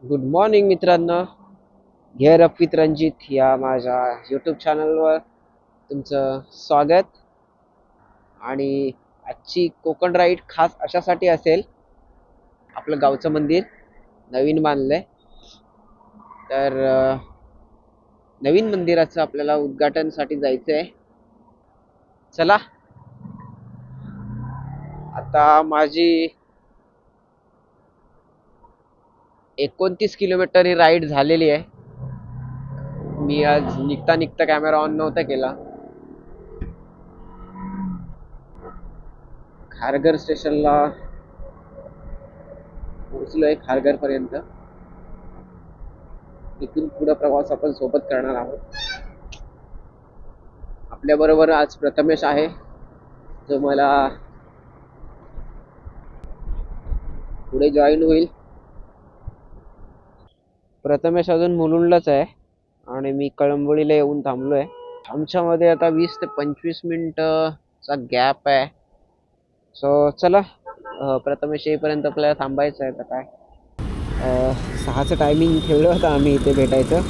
Good morning मित्रांनो, घेअर up with Ranjit या माझ्या यूट्यूब चॅनलवर तुमचं स्वागत. आणि आजची कोकण राईड खास अशासाठी असेल, आपलं गावचं मंदिर नवीन बांधलंय, तर नवीन मंदिराचं आपल्याला उद्घाटनासाठी जायचंय. चला, आता माझी 29 किलोमीटर ही राईड झालेली आहे. मी आज निघता कॅमेरा ऑन नव्हता केला. खारघर स्टेशनला पोहोचलोय, खारघर पर्यंत. इथून पुढे प्रवास आपण सोबत करणार आहोत. आपल्या बरोबर आज प्रथमेश आहे, जो मला पुढे जॉईन होईल. प्रथमेश अजून मुलुंडलाच आहे आणि मी कळंबोलीला येऊन थांबलोय. आमच्यामध्ये आता 20 ते 25 मिनिटचा गॅप आहे. सो चला, प्रथमेश येईपर्यंत आपल्याला थांबायचं आहे. तर काय 6चं टायमिंग ठेवलं होतं आम्ही इथे भेटायचं.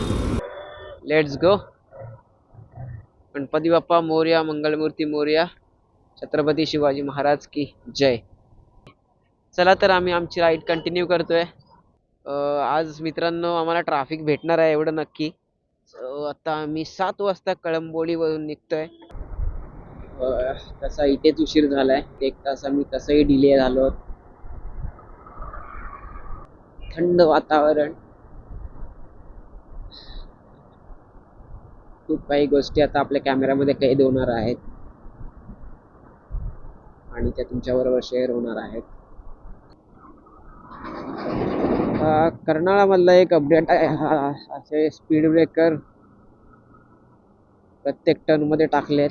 Let's go. गणपती बाप्पा मोरया, मंगलमूर्ती मोरया, छत्रपती शिवाजी महाराज की जय. चला, तर आम्ही आमची राईड कंटिन्यू करतोय. आज मित्रांनो आम्हाला ट्रॅफिक भेटणार आहे एवढं नक्की. आता आम्ही 7 वाजता कळंबोलीवरून निघतोय. तसा इथेच उशीर झालाय, 1 तास आम्ही तसंही डिले झालो. थंड वातावरण, खूप काही गोष्टी आता आपल्या कॅमेऱ्यामध्ये कैद होणार आहेत आणि त्या तुमच्याबरोबर शेअर होणार आहेत. कर्नाळामधला एक अपडेट आहे, असे स्पीड ब्रेकर प्रत्येक टर्न मध्ये टाकलेत.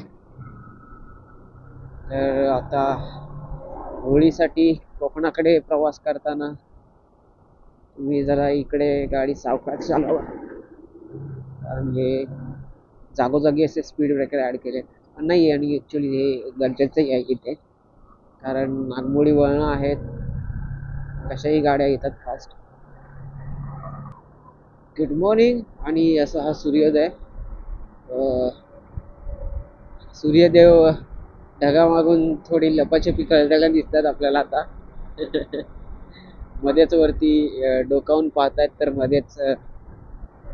तर आता होळीसाठी कोकणाकडे प्रवास करताना तुम्ही जरा इकडे गाडी सावकाश चालवा, कारण हे जागोजागी असे स्पीड ब्रेकर ऍड केले नाही. आणि ऍक्च्युली हे गरजेचंही आहे इथे, कारण नागमोडी वळणं आहेत, कशाही गाड्या येतात फास्ट. Good morning. आणि असा हा सूर्योदय. सूर्यदेव ढगामागून थोडी लपाछपी करताना दिसतात आपल्याला आता. मध्येच वरती डोकावून पाहतायत, तर मध्येच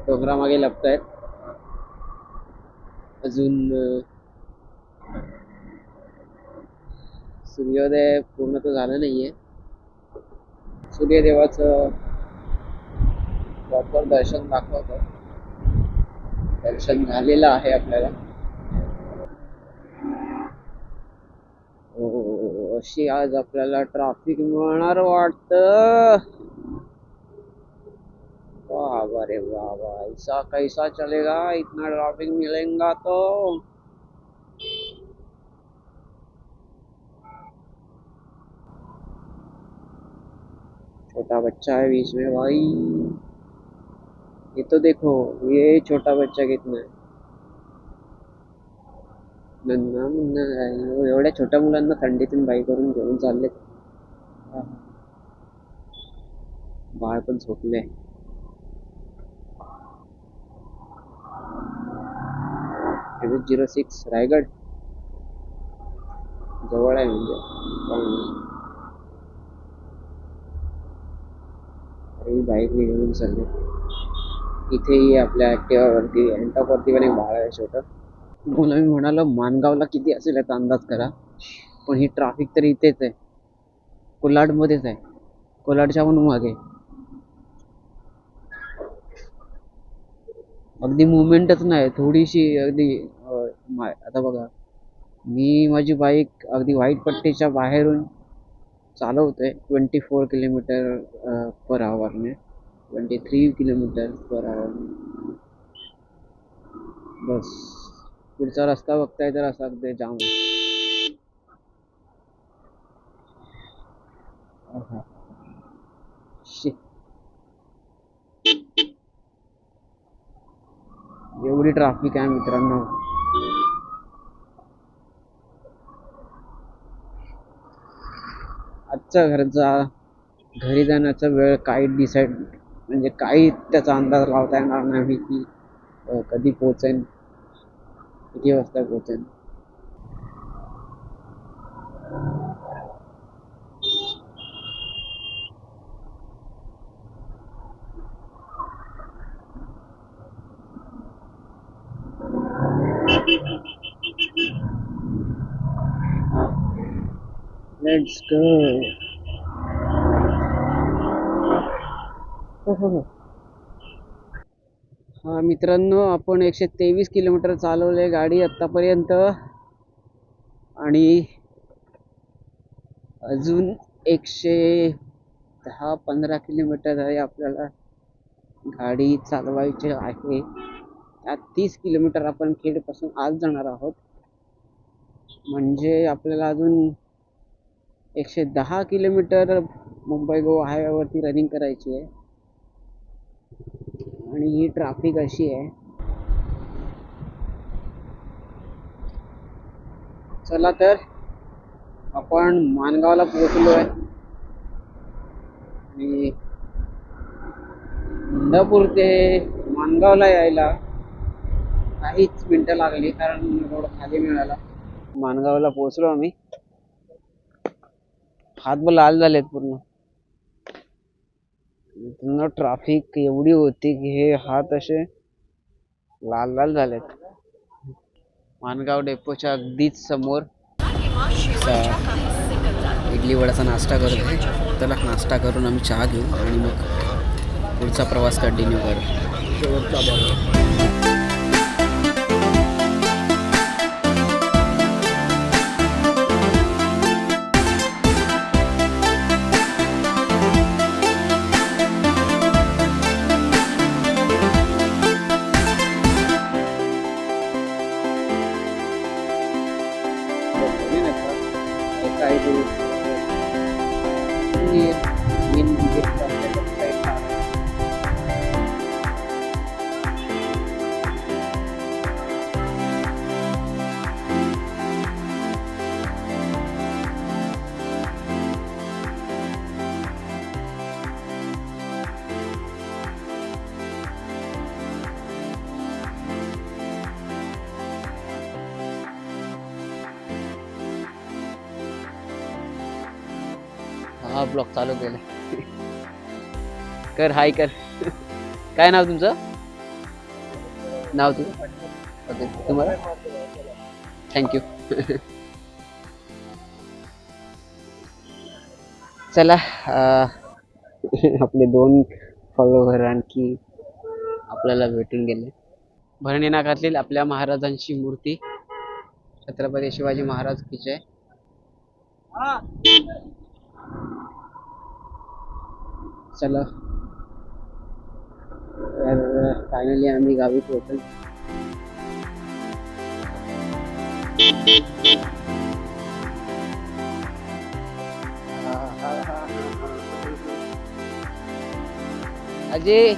डोंगरामागे लपतायत. अजून सूर्योदय पूर्ण तर झालं नाहीये. सूर्यदेवाचं प्रॉपर दर्शन दाखवतो. दर्शन झालेलं आहे आपल्याला. अशी आज आपल्याला ट्रॅफिक मिळणार वाटतं. वाह रे वाह, ऐसा कैसा चलेगा, इतना ट्रैफिक मिलेगा तो. छोटा बच्चा है बीच में भाई, ये तो देखो, ये छोटा बच्चा कितना है नन्ना मुन्ना. एवढ्या छोट्या मुलांना थंडीतून बाई करून घेऊन चालले. बाळ पण झोपले. MH06 रायगड जवळ आहे म्हणजे पण बाईक घेऊन चालले. इथेही आपल्या ऍक्टिवावरती एंटॉपवरती पण एक भाड आहे छोटं. मला मी म्हणालो मानगावला किती असेल याचा अंदाज करा, पण ही ट्रॅफिक तर इथेच आहे, कोलाडमध्येच आहे, कोलाडच्या पण मागे. अगदी मुवमेंटच नाही थोडीशी अगदी आता बघा, मी माझी बाईक अगदी व्हाईट पट्टीच्या बाहेरून चालवतोय 24 किलोमीटर पर आवरने, 23 किलोमीटर पर आवर. बस पुढचा रस्ता बघताय तर असा अगदी जाम एवढी ट्रॅफिक आहे मित्रांनो. आजचा घरी जाण्याचा वेळ काही डिसाईड म्हणजे काही त्याचा अंदाज लावता येणार नाही की कधी पोहोचेन, किती वाजता पोहोचेन. Let's go. हा मित्रांनो, आपण 123 किलोमीटर चालवले गाडी आतापर्यंत आणि अजून 110-15 किलोमीटर आहे आपल्याला गाडी चालवायची आहे. त्यात 30 किलोमीटर आपण खेडपासून आज जाणार आहोत, म्हणजे आपल्याला अजून 110 किलोमीटर मुंबई गोवा हायवेवरती रनिंग करायची आहे. आणि ही ट्रॅफिक अशी आहे. चला तर आपण मानगावला पोहोचलो आहे आणि इंदापूर ते मानगावला यायला काहीच मिनिटं लागली, कारण रोड खाली मिळाला. मानगावला पोहोचलो आम्ही. हात लाल झालेत पूर्ण. ट्रॅफिक एवढी होती की हे हात असे लाल लाल झालेत. मानगाव डेपोच्या अगदीच समोर इडली वडाचा नाश्ता करतोय. त्याला नाश्ता करून आम्ही चहा घेऊ आणि मग पुढचा प्रवास कंटिन्यू करू. हा ब्लॉग चालू केलं. कर हाय कर. काय नाव तुमचं? नाव तुझं? ओके, तुम्हाला थँक्यू. चला आपले 2 फॉलोवर आणखी आपल्याला भेटून गेले. भरणी नाकातली आपल्या महाराजांची मूर्ती, छत्रपती शिवाजी महाराज की जय. चला फायनली आम्ही गावी पोहोचलो. अजय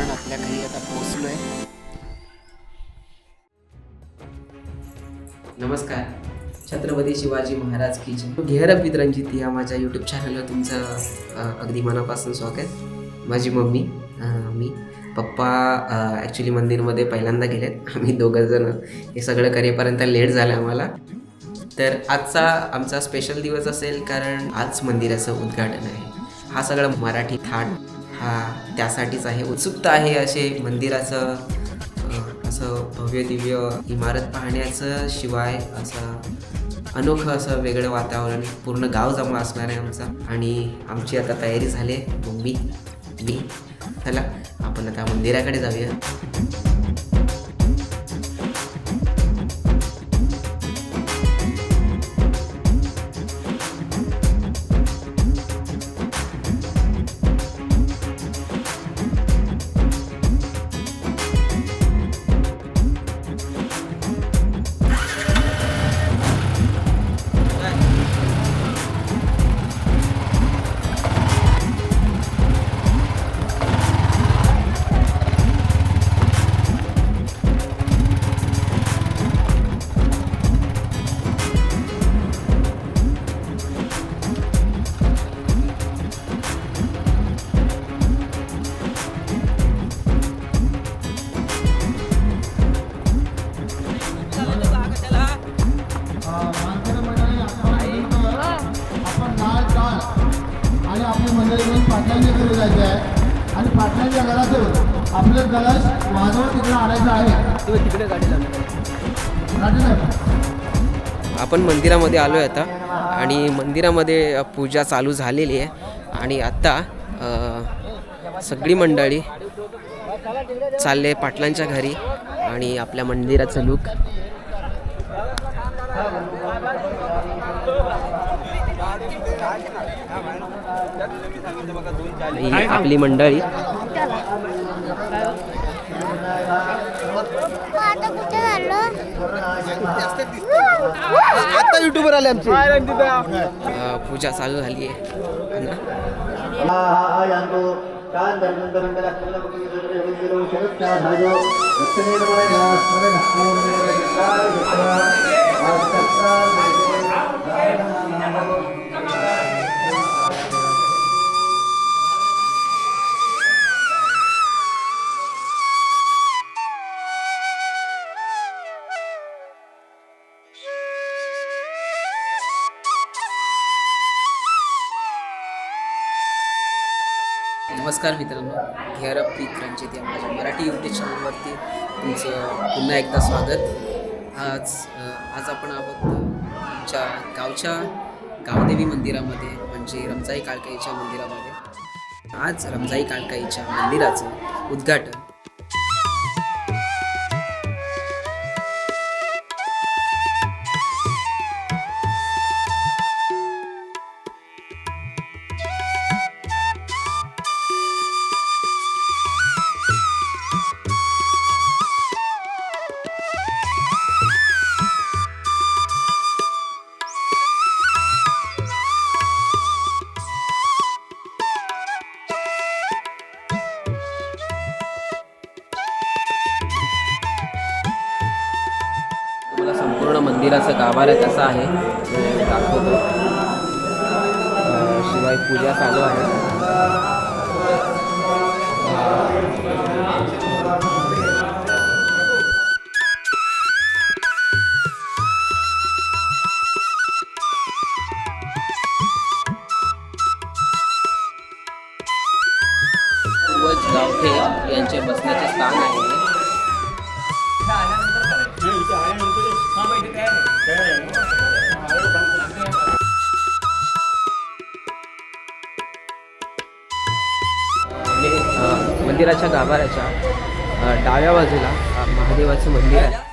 आपण आपल्या घरी आता पोहोचलोय. नमस्कार. छत्रपती शिवाजी महाराज की जय. घेरप विथ रणजित या माझ्या यूट्यूब चॅनलवर तुमचं अगदी मनापासून स्वागत. माझी मम्मी, मी, पप्पा ॲक्च्युली मंदिरमध्ये पहिल्यांदा गेलेत. आम्ही दोघं जण हे सगळं करेपर्यंत लेट झालं आम्हाला. तर आजचा आमचा स्पेशल दिवस असेल, कारण आज मंदिराचं उद्घाटन आहे. हा सगळा मराठी थाट हा त्यासाठीच आहे. उत्सुकता आहे असे मंदिराचं असं भव्य दिव्य इमारत पाहण्याचं, शिवाय असं अनोखं असं वेगळं वातावरण. पूर्ण गाव जमा असणार आहे आमचा. आणि आमची आता तयारी झाली आहे. मम्मी, मी, चला आपण आता मंदिराकडे जाऊया. पाटलांच्या घरी जायचं आहे आणि पाटलांच्या घरातून आपलं कलश वाजवून तिकडे आणायचं आहे. तिकडे गाडी आपण मंदिरामध्ये आलो आहे आता. आणि मंदिरामध्ये पूजा चालू झालेली आहे. आणि आता सगळी मंडळी चालले पाटलांच्या घरी. आणि आपल्या मंदिराचं लुक ही आपली मंडळी. आता युट्यूबर आले आमची. पूजा चालू झाली आहे. नमस्कार मित्रांनो, घेरप विथ रणजित या माझ्या मराठी यूट्यूब चॅनलवरती तुमचं पुन्हा एकदा स्वागत. आज आपण आहोत आमच्या गावच्या गावदेवी मंदिरामध्ये, म्हणजे रमजाई काळकाईच्या मंदिरामध्ये. आज रमजाई काळकाईच्या मंदिराचं उद्घाटन. संपूर्ण मंदिराचं गाभारा कसा आहे ते दाखवतो. शिवाय पूजा चालू आहे. पूर्वज गावठे यांचे बसण्याचे स्थान आहे. मंदिराच्या गाभाऱ्याच्या डाव्या बाजूला महादेवाचं मंदिर आहे.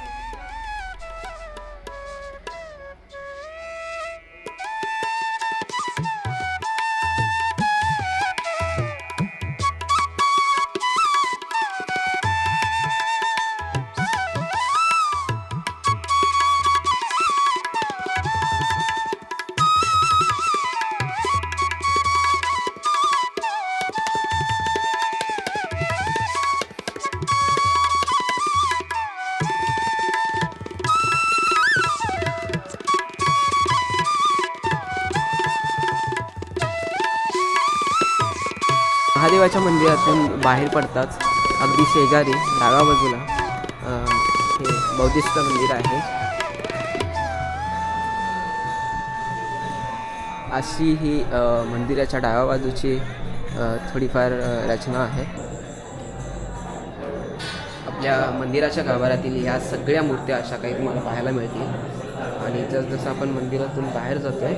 महादेवाच्या मंदिरातून बाहेर पडताच अगदी शेजारी डाव्या बाजूला हे बौद्धिस्ट मंदिर आहे. अशी ही मंदिराच्या डाव्या बाजूची थोडीफार रचना आहे. आपल्या मंदिराच्या गाभाऱ्यातील ह्या सगळ्या मूर्त्या अशा काही तुम्हाला पाहायला मिळतील. आणि जसजसं आपण मंदिरातून बाहेर जातो आहे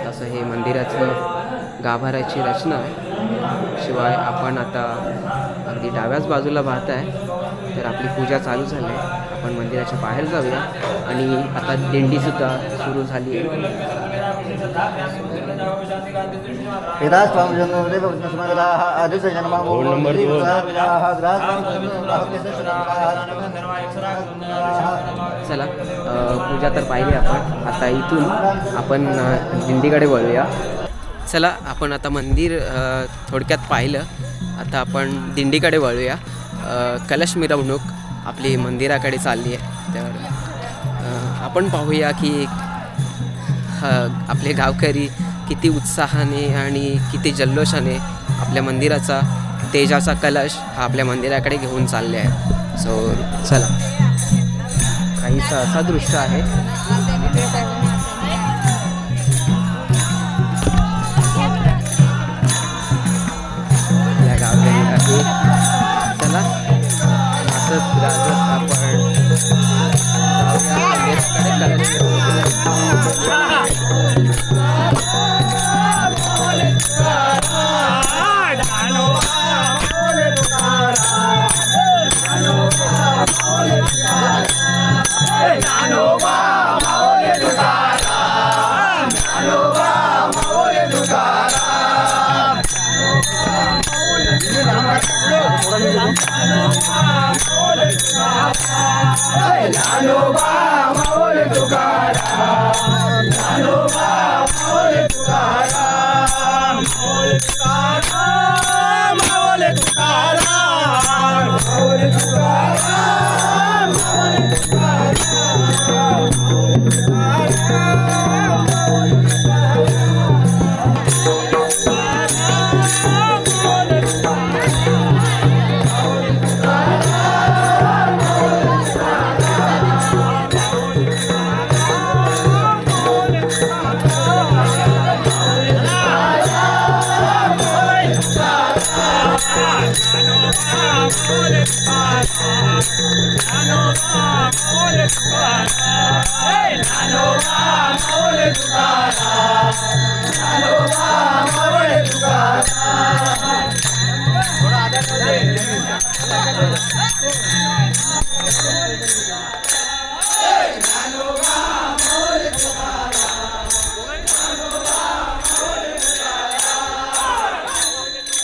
तसं हे मंदिराचं गाभाऱ्याची रचना आहे. शिवाय आपण आता अगदी डाव्याच बाजूला पाहत आहे तर आपली पूजा चालू झाली आहे. आपण मंदिराच्या बाहेर जाऊया आणि आता दिंडीसुद्धा सुरू झाली आहे. चला पूजा तर पाहिली आपण. आता इथून आपण दिंडीकडे वळूया. चला आपण आता मंदिर थोडक्यात पाहिलं. आता आपण दिंडीकडे वळूया. कलश मिरवणूक आपली मंदिराकडे चालली आहे. तर आपण पाहूया की आपले गावकरी किती उत्साहाने आणि किती जल्लोषाने आपल्या मंदिराचा तेजाचा कलश हा आपल्या मंदिराकडे घेऊन चालले आहे. सो चला काहीसा असा दृश्य आहे. या गावकरी आहे. चला असंच राजत आपण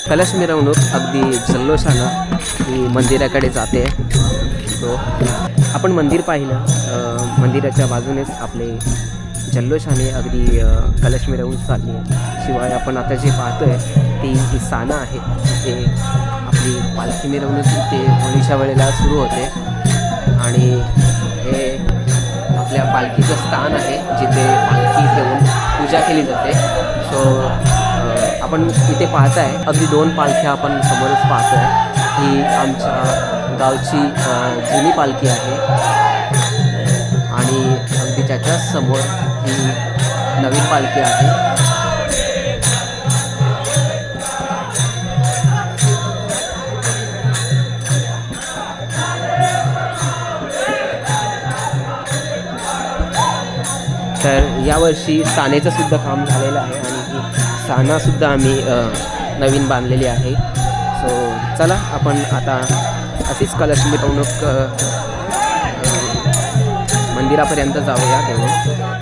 कलश मिरवणूक अगदी जल्लोषानं ही मंदिराकडे जाते. तो आपण मंदिर पाहिलं. मंदिराच्या बाजूनेच आपले जल्लोषाने अगदी कलश मिरवणूक चालली आहे. शिवाय आपण आता जे पाहतोय ती ही सानं आहे. ते आपली पालखी मिरवणूक ते होळीच्या वेळेला सुरू होते आणि हे आपल्या पालखीचं स्थान आहे जिथे पालखी घेऊन पूजा केली जाते. सो आपण इथे पाहताय अगदी 2 पालख्या आपण समोरच पाहतोय. ही आमच्या गावची जुनी पालखी आहे आणि अगदी त्याच्याच समोर ही नवीन पालखी आहे. तर यावर्षी सानेचं सुद्धा काम झालेलं आहे आणि ही सानासुद्धा आम्ही नवीन बांधलेली आहे. सो चला आपण आता अशीच कलश मिरवणूक मंदिरापर्यंत जाऊया घेऊन.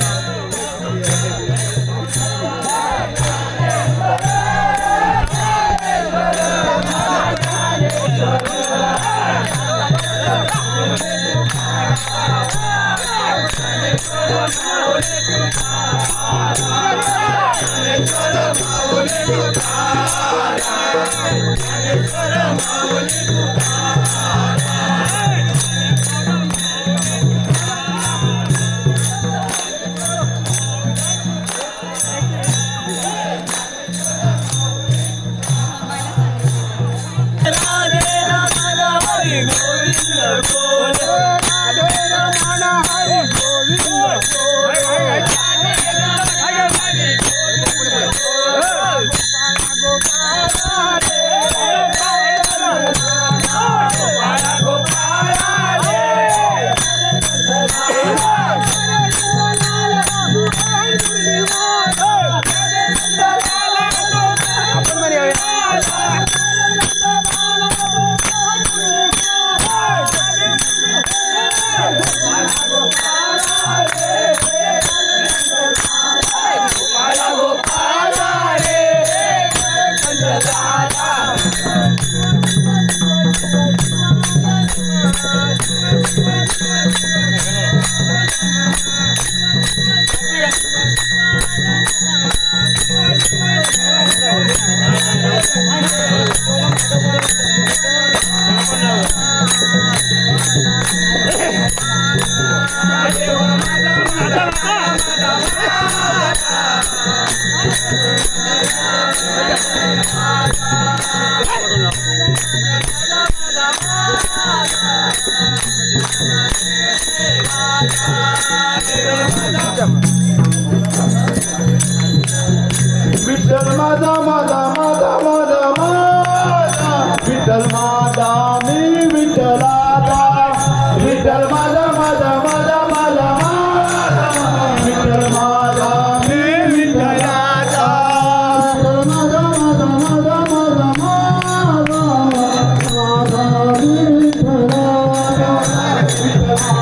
विठ्ठल माझा माझा माझा माझा माझा विठ्ठल माझा मी विठ्ठलाचा विठ्ठल माझा माझा माझा माझा माझा विठ्ठल माझा मी विठ्ठलाचा माझा माझा माझा माझा माझा माझा मी विठ्ठलाचा विठ्ठल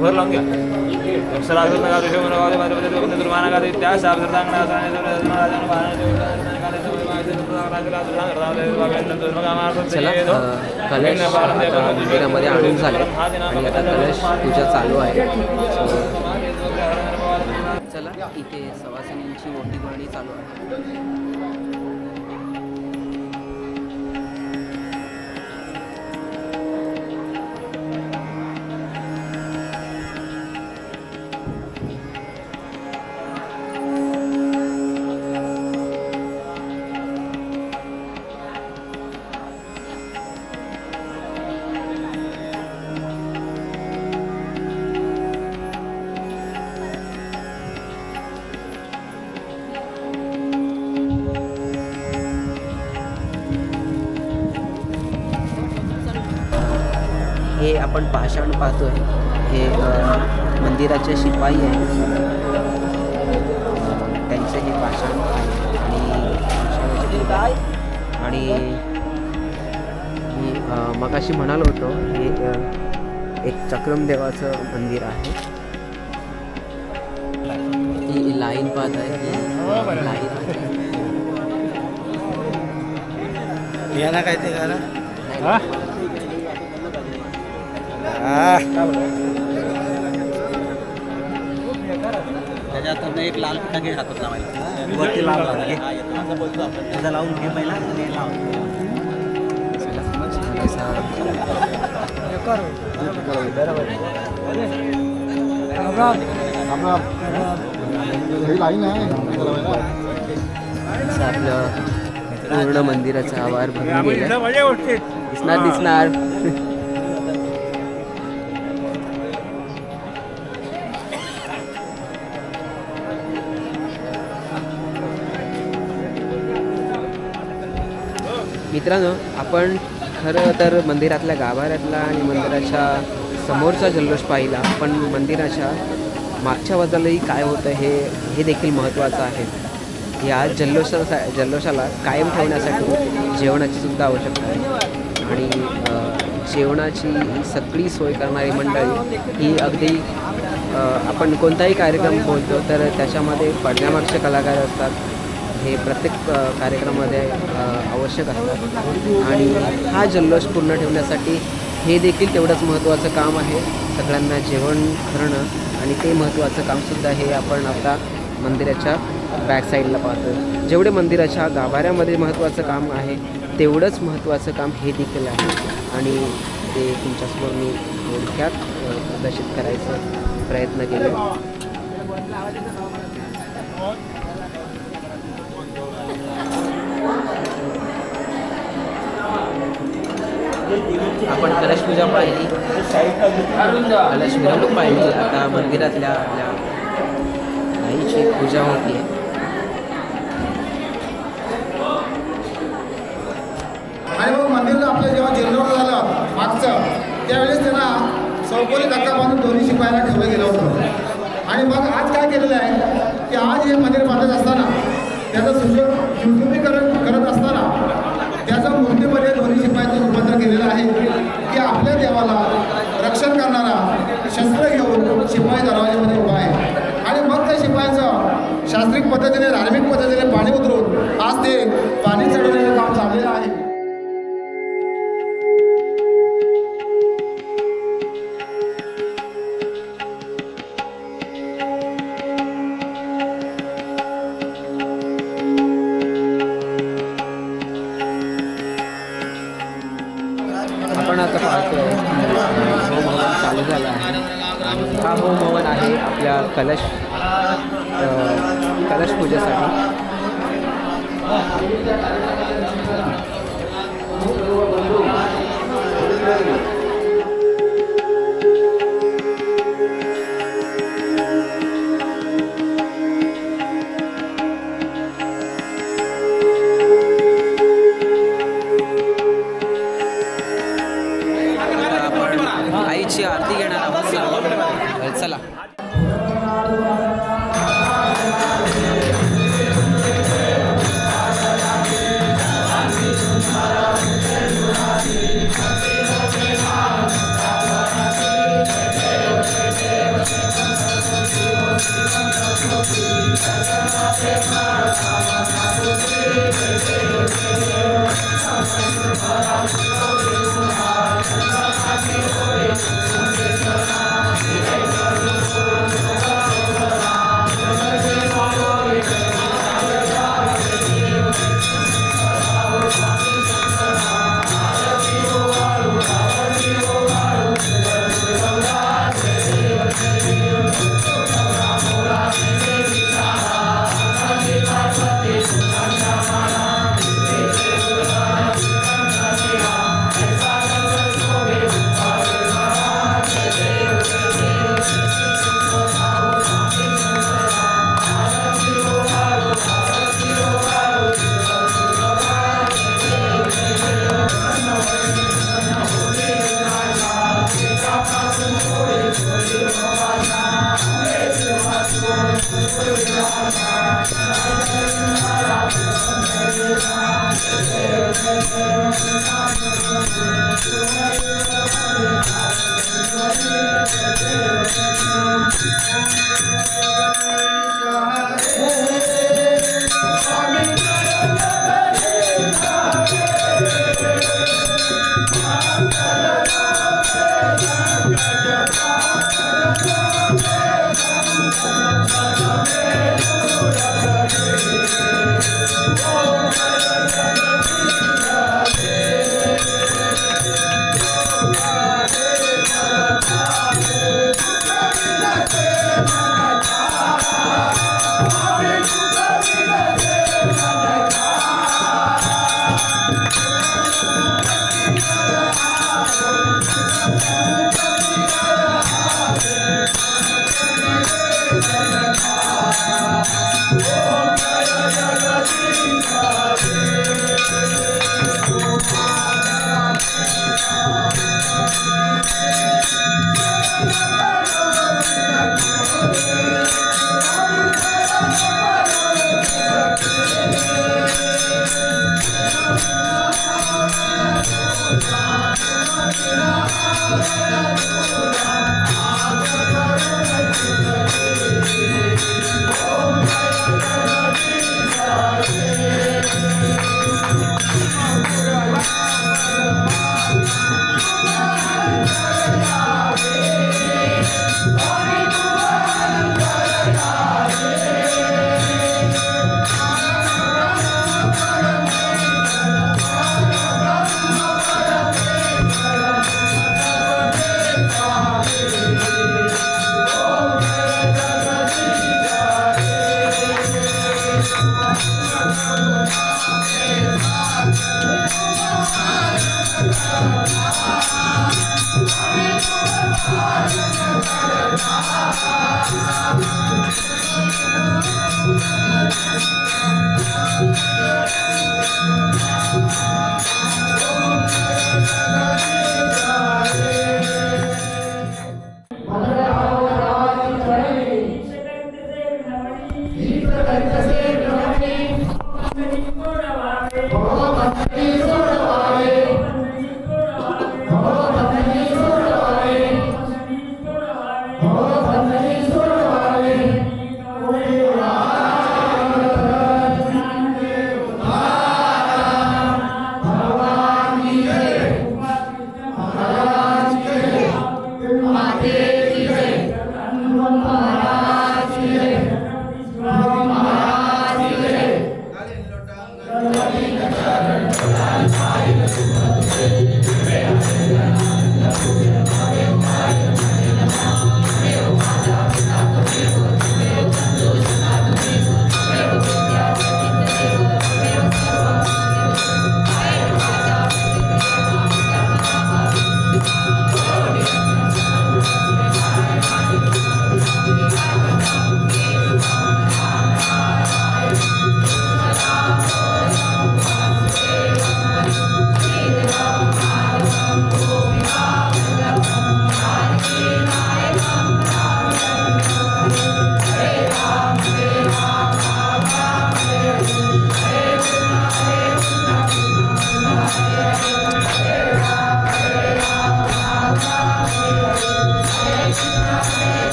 भर लावून घ्या चला कलश आता मंदिरामध्ये आणून झाले आणि आता कलश पूजा चालू आहे. चला इथे सवासिनींची मोठी भरणी चालू आहे. हे आपण पाषाण पाहतोय हे मंदिराचे शिपाई आहेत. त्यांचे हे पाषाण आहे आणि मी मगाशी म्हणालो होतो हे एक चक्रम देवाचं मंदिर आहे. ही लाईन पाहत आहे ही लाईन याला काय ते करा त्याच्यात एक लाल पुट्टा घे हातात लावायला वरती लाव त्याचा लावून घे पहिला आणि लाव लाईन आहे आपलं पूर्ण मंदिराचा आवार भरून गेला. दिसणार मित्रांनो, आपण खरं तर मंदिरातल्या गाभाऱ्यातला आणि मंदिराच्या समोरचा जल्लोष पाहिला, पण मंदिराच्या मागच्या बाजूलाही काय होतं हे देखील महत्त्वाचं आहे. या जल्लोषाला कायम ठेवण्यासाठी जेवणाची सुद्धा आवश्यकता आहे आणि जेवणाची सगळी सोय करणारी मंडळी ही अगदी आपण कोणताही कार्यक्रम बोलतो तर त्याच्यामध्ये पडद्यामागचे कलाकार असतात, हे प्रत्येक कार्यक्रमामध्ये आवश्यक असतात आणि हा जल्लोष पूर्ण ठेवण्यासाठी हे देखील तेवढंच महत्त्वाचं काम आहे. सगळ्यांना जेवण करणं आणि ते महत्त्वाचं कामसुद्धा हे आपण आता मंदिराच्या बॅक साईडला पाहतो. जेवढे मंदिराच्या गाभाऱ्यामध्ये महत्त्वाचं काम आहे तेवढंच महत्त्वाचं काम हे देखील आहे आणि ते तुमच्यासमोर मी थोडक्यात प्रदर्शित करायचा प्रयत्न केला. आपण कलश पूजा पाहिली, कलश मिरवणूक पाहिली. आता मंदिरातल्या आपल्या आईची पूजा होती आहे. आणि मग मंदिरला आपलं जेव्हा जीर्णोद्धार झालं मागचं, त्यावेळेस त्यांना चौकोनी धक्का बांधून दोन्ही शिपायाला ठेवलं गेलं होतं. आणि मग आज काय केलेलं आहे की आज हे मंदिर बांधत असताना त्याचं सुशोभीकरण करत असताना त्याच्या मूर्तीमध्ये दोन्ही शिपायाचं रूपांतर केलेलं आहे की आपल्या देवाला रक्षण करणारा शस्त्र घेऊन शिपाई दरवाजेमध्ये उभा आहे. आणि मग त्या शिपायाचं शास्त्रीय पद्धतीने धार्मिक पद्धतीने पाणी उतरून आज ते पाणी चढवण्याचं काम चाललेलं आहे. आपण आता पाहतोय होम हवन चालू झाला आहे आणि हा होम हवन आहे आपल्या कलश पूजेसाठी. आईची आरती घेणार आहोत. चला.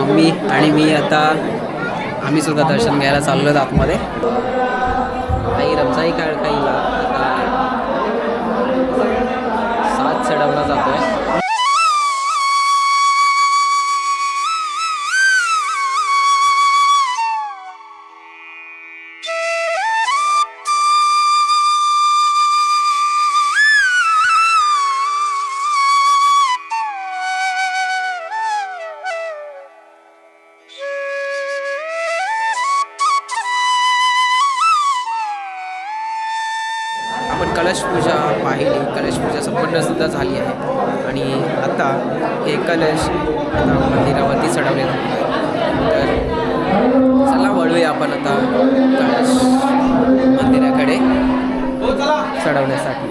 मम्मी आणि मी आता आम्ही सुद्धा दर्शन घ्यायला चाललो आतमध्ये. आई रमजाई काळकाईला आता सात चढवला जातोय. आपण कलश पूजा पाहिली, कलश पूजा संपन्नसुद्धा झाली आहे आणि आता हे कलश आता मंदिरावरती चढवले जातात. तर चला वळूया आपण आता कलश मंदिराकडे चढवण्यासाठी.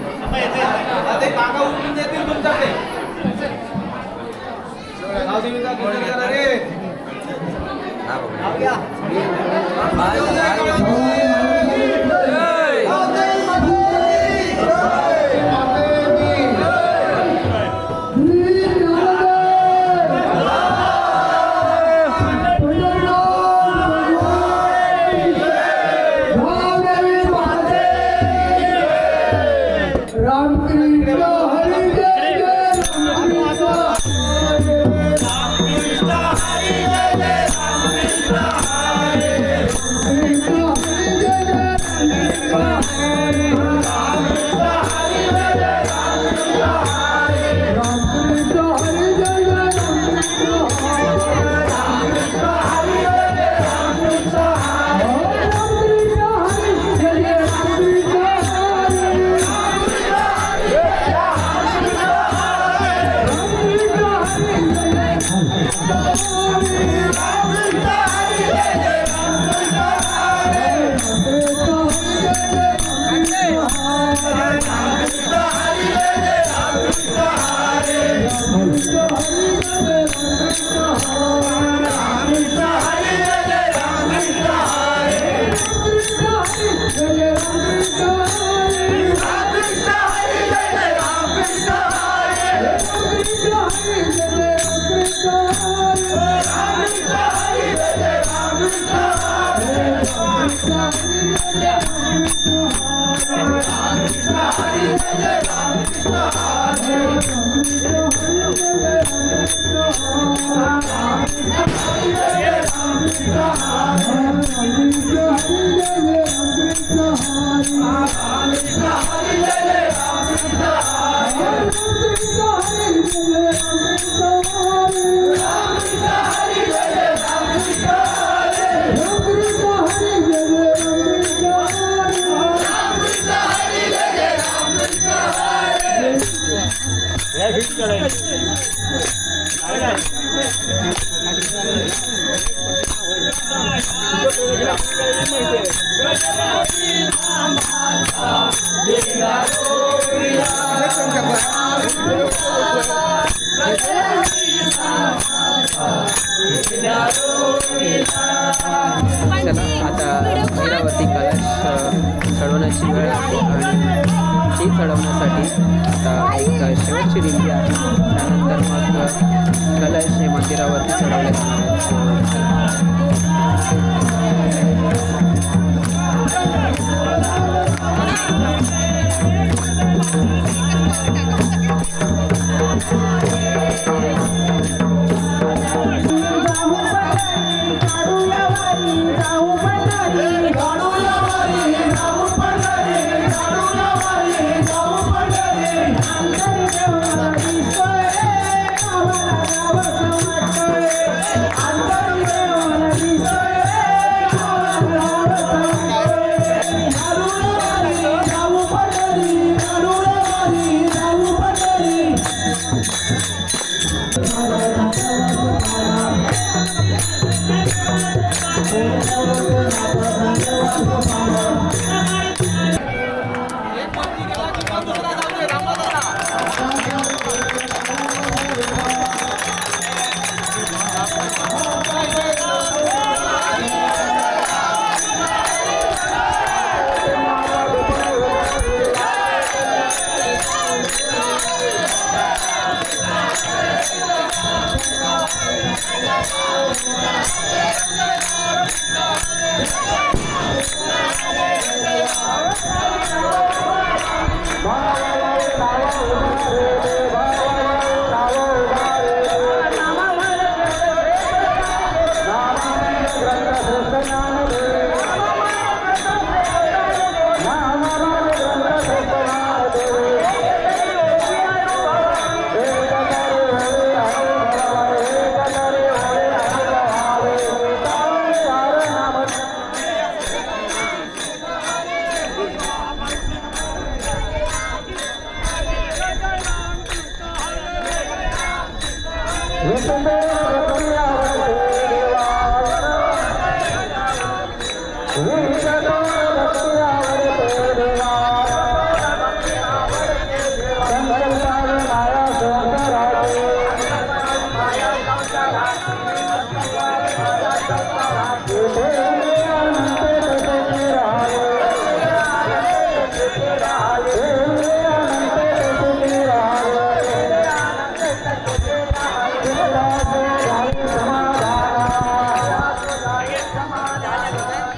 चला आता मंदिरावरती कलश चढवण्याची वेळ आहे आणि ती चढवण्यासाठी आता एक शेवटची दिंडी आहे. त्यानंतर मग कलश हे मंदिरावरती चढवले जाणार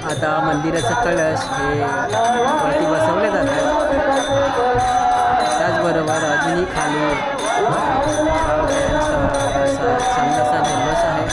आता मंदिराचं कळश हे वरती बसवले जातात. त्याचबरोबर अजूनही खाली असा चांगलासा जल्लोष आहे.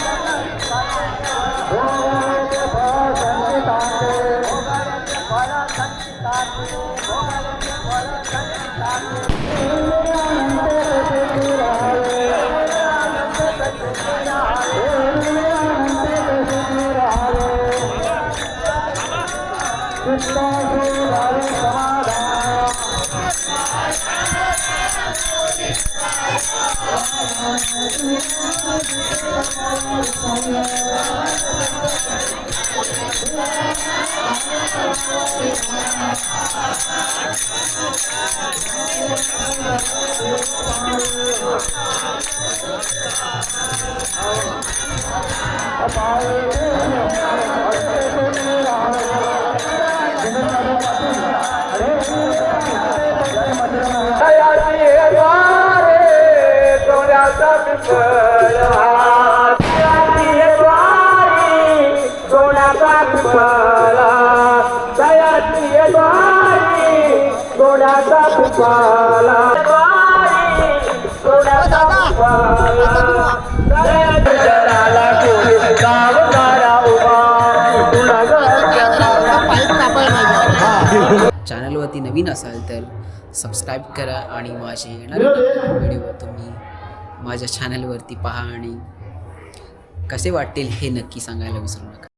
चॅनलवरती नवीन असाल तर सबस्क्राईब करा आणि माझे येणारे व्हिडिओ तुम्ही माझ्या चॅनलवरती पहा आणि कसे वाटतील हे नक्की सांगायला विसरू नका.